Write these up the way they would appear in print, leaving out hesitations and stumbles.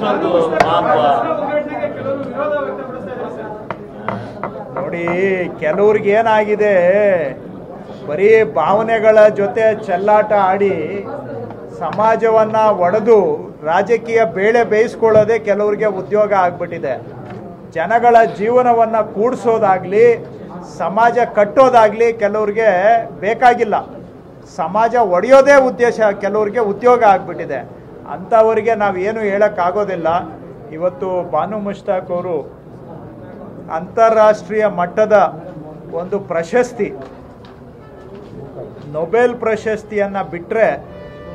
ಇಷ್ಟೊಂದು ಮಹತ್ವ? ನೋಡಿ, ಕೆಲವ್ರಿಗೆ ಏನಾಗಿದೆ, ಬರೀ ಭಾವನೆಗಳ ಜೊತೆ ಚೆಲ್ಲಾಟ ಆಡಿ ಸಮಾಜವನ್ನ ಒಡೆದು ರಾಜಕೀಯ ಬೇಳೆ ಬೇಯಿಸ್ಕೊಳ್ಳೋದೇ ಕೆಲವ್ರಿಗೆ ಉದ್ಯೋಗ ಆಗ್ಬಿಟ್ಟಿದೆ. ಜನಗಳ ಜೀವನವನ್ನ ಕೂಡಿಸೋದಾಗ್ಲಿ, ಸಮಾಜ ಕಟ್ಟೋದಾಗ್ಲಿ ಕೆಲವ್ರಿಗೆ ಬೇಕಾಗಿಲ್ಲ. ಸಮಾಜ ಒಡೆಯೋದೇ ಉದ್ದೇಶ ಕೆಲವ್ರಿಗೆ ಉದ್ಯೋಗ ಆಗ್ಬಿಟ್ಟಿದೆ. ಅಂಥವರಿಗೆ ನಾವೇನು ಹೇಳೋಕ್ಕಾಗೋದಿಲ್ಲ. ಇವತ್ತು ಬಾನು ಮುಷ್ತಾಕ್ ಅವರು ಅಂತಾರಾಷ್ಟ್ರೀಯ ಮಟ್ಟದ ಒಂದು ಪ್ರಶಸ್ತಿ, ನೊಬೆಲ್ ಪ್ರಶಸ್ತಿಯನ್ನು ಬಿಟ್ಟರೆ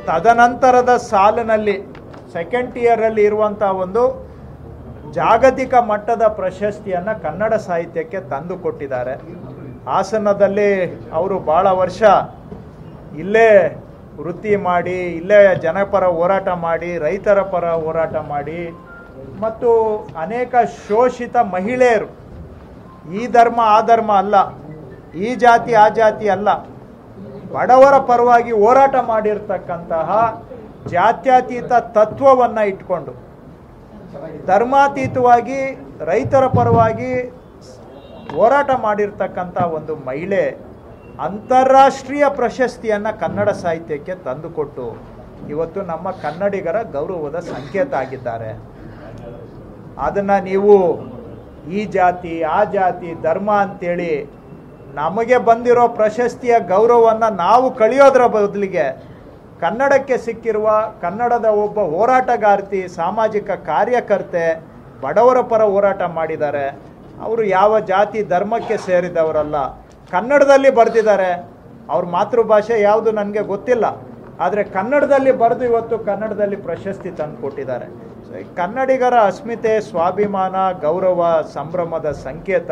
ತದನಂತರದ ಸಾಲಿನಲ್ಲಿ ಸೆಕೆಂಡ್ ಇಯರಲ್ಲಿ ಇರುವಂಥ ಒಂದು ಜಾಗತಿಕ ಮಟ್ಟದ ಪ್ರಶಸ್ತಿಯನ್ನು ಕನ್ನಡ ಸಾಹಿತ್ಯಕ್ಕೆ ತಂದು ಕೊಟ್ಟಿದ್ದಾರೆ. ಹಾಸನದಲ್ಲಿ ಅವರು ಭಾಳ ವರ್ಷ ಇಲ್ಲೇ ವೃತ್ತಿ ಮಾಡಿ, ಇಲ್ಲೇ ಜನಪರ ಹೋರಾಟ ಮಾಡಿ, ರೈತರ ಪರ ಹೋರಾಟ ಮಾಡಿ, ಮತ್ತು ಅನೇಕ ಶೋಷಿತ ಮಹಿಳೆಯರು, ಈ ಧರ್ಮ ಆ ಧರ್ಮ ಅಲ್ಲ, ಈ ಜಾತಿ ಆ ಜಾತಿ ಅಲ್ಲ, ಬಡವರ ಪರವಾಗಿ ಹೋರಾಟ ಮಾಡಿರ್ತಕ್ಕಂತಹ ಜಾತ್ಯತೀತ ತತ್ವವನ್ನು ಇಟ್ಕೊಂಡು ಧರ್ಮಾತೀತವಾಗಿ ರೈತರ ಪರವಾಗಿ ಹೋರಾಟ ಮಾಡಿರ್ತಕ್ಕಂಥ ಒಂದು ಮಹಿಳೆ ಅಂತಾರಾಷ್ಟ್ರೀಯ ಪ್ರಶಸ್ತಿಯನ್ನು ಕನ್ನಡ ಸಾಹಿತ್ಯಕ್ಕೆ ತಂದುಕೊಟ್ಟು ಇವತ್ತು ನಮ್ಮ ಕನ್ನಡಿಗರ ಗೌರವದ ಸಂಕೇತ ಆಗಿದ್ದಾರೆ. ಅದನ್ನು ನೀವು ಈ ಜಾತಿ ಆ ಜಾತಿ ಧರ್ಮ ಅಂತೇಳಿ ನಮಗೆ ಬಂದಿರೋ ಪ್ರಶಸ್ತಿಯ ಗೌರವವನ್ನು ನಾವು ಕಳೆಯೋದ್ರ ಬದಲಿಗೆ ಕನ್ನಡಕ್ಕೆ ಸಿಕ್ಕಿರುವ ಕನ್ನಡದ ಒಬ್ಬ ಹೋರಾಟಗಾರ್ತಿ, ಸಾಮಾಜಿಕ ಕಾರ್ಯಕರ್ತೆ, ಬಡವರ ಪರ ಹೋರಾಟ ಮಾಡಿದ್ದಾರೆ. ಅವರು ಯಾವ ಜಾತಿ ಧರ್ಮಕ್ಕೆ ಸೇರಿದವರಲ್ಲ, ಕನ್ನಡದಲ್ಲಿ ಬರೆದಿದ್ದಾರೆ. ಅವ್ರ ಮಾತೃಭಾಷೆ ಯಾವುದು ನನಗೆ ಗೊತ್ತಿಲ್ಲ, ಆದರೆ ಕನ್ನಡದಲ್ಲಿ ಬರೆದು ಇವತ್ತು ಕನ್ನಡದಲ್ಲಿ ಪ್ರಶಸ್ತಿ ತಂದು ಕೊಟ್ಟಿದ್ದಾರೆ. ಕನ್ನಡಿಗರ ಅಸ್ಮಿತೆ, ಸ್ವಾಭಿಮಾನ, ಗೌರವ, ಸಂಭ್ರಮದ ಸಂಕೇತ.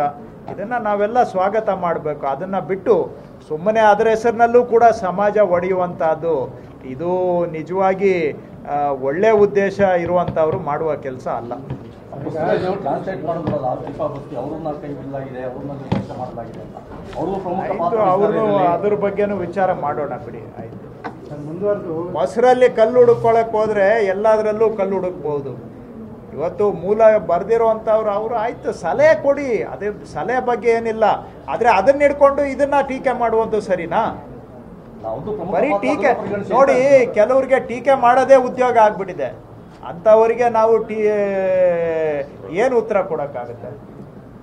ಇದನ್ನು ನಾವೆಲ್ಲ ಸ್ವಾಗತ ಮಾಡಬೇಕು. ಅದನ್ನು ಬಿಟ್ಟು ಸುಮ್ಮನೆ ಅದರ ಹೆಸರಿನಲ್ಲೂ ಕೂಡ ಸಮಾಜ ಒಡೆಯುವಂಥದ್ದು ಇದು ನಿಜವಾಗಿ ಒಳ್ಳೆಯ ಉದ್ದೇಶ ಇರುವಂಥವ್ರು ಮಾಡುವ ಕೆಲಸ ಅಲ್ಲ. ಅವರು ಅದ್ರ ಬಗ್ಗೆನೂ ವಿಚಾರ ಮಾಡೋಣ ಬಿಡಿ. ಆಯ್ತು, ಮೊಸರಲ್ಲಿ ಕಲ್ಲು ಹುಡುಕೊಳ್ಳೋಕೆ ಹೋದ್ರೆ ಎಲ್ಲದರಲ್ಲೂ ಕಲ್ಲು ಹುಡುಕ್ಬಹುದು. ಇವತ್ತು ಮೂಲ ಬರ್ದಿರೋಂಥವ್ರು ಅವರು ಆಯ್ತು ಸಲಹೆ ಕೊಡಿ, ಅದೇ ಸಲಹೆ ಬಗ್ಗೆ ಏನಿಲ್ಲ, ಆದರೆ ಅದನ್ನ ಹಿಡ್ಕೊಂಡು ಇದನ್ನ ಟೀಕೆ ಮಾಡುವಂಥದ್ದು ಸರಿನಾ? ಬರೀ ಟೀಕೆ ನೋಡಿ, ಕೆಲವ್ರಿಗೆ ಟೀಕೆ ಮಾಡೋದೇ ಉದ್ಯೋಗ ಆಗ್ಬಿಟ್ಟಿದೆ. ಅಂಥವರಿಗೆ ನಾವು ಏನು ಉತ್ತರ ಕೊಡೋಕ್ಕಾಗುತ್ತೆ?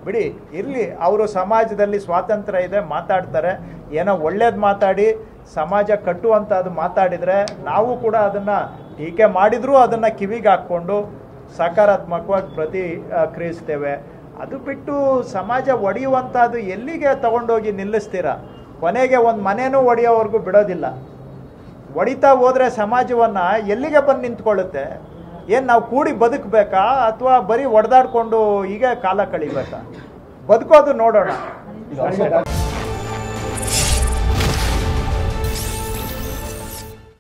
ಬಿಡಿ, ಇರಲಿ. ಅವರು ಸಮಾಜದಲ್ಲಿ ಸ್ವಾತಂತ್ರ್ಯ ಇದೆ, ಮಾತಾಡ್ತಾರೆ. ಏನೋ ಒಳ್ಳೇದು ಮಾತಾಡಿ ಸಮಾಜ ಕಟ್ಟುವಂಥದ್ದು ಮಾತಾಡಿದರೆ ನಾವು ಕೂಡ ಅದನ್ನು ಟೀಕೆ ಮಾಡಿದರೂ ಅದನ್ನು ಕಿವಿಗೆ ಹಾಕ್ಕೊಂಡು ಸಕಾರಾತ್ಮಕವಾಗಿ ಪ್ರತಿಕ್ರಿಯಿಸ್ತೇವೆ. ಅದು ಬಿಟ್ಟು ಸಮಾಜ ಒಡೆಯುವಂಥದ್ದು ಎಲ್ಲಿಗೆ ತಗೊಂಡೋಗಿ ನಿಲ್ಲಿಸ್ತೀರ? ಕೊನೆಗೆ ಒಂದು ಮನೆಯೂ ಒಡೆಯೋವರೆಗೂ ಬಿಡೋದಿಲ್ಲ. ಒಡಿತಾ ಹೋದರೆ ಸಮಾಜವನ್ನು ಎಲ್ಲಿಗೆ ಬಂದು ನಿಂತ್ಕೊಳ್ಳುತ್ತೆ? ಏನು ನಾವು ಕೂಡಿ ಬದುಕಬೇಕಾ ಅಥವಾ ಬರೀ ಒಡೆದಾಡ್ಕೊಂಡು ಹೀಗೆ ಕಾಲ ಕಳಿಬೇಕಾ? ಬದುಕೋದು ನೋಡೋಣ.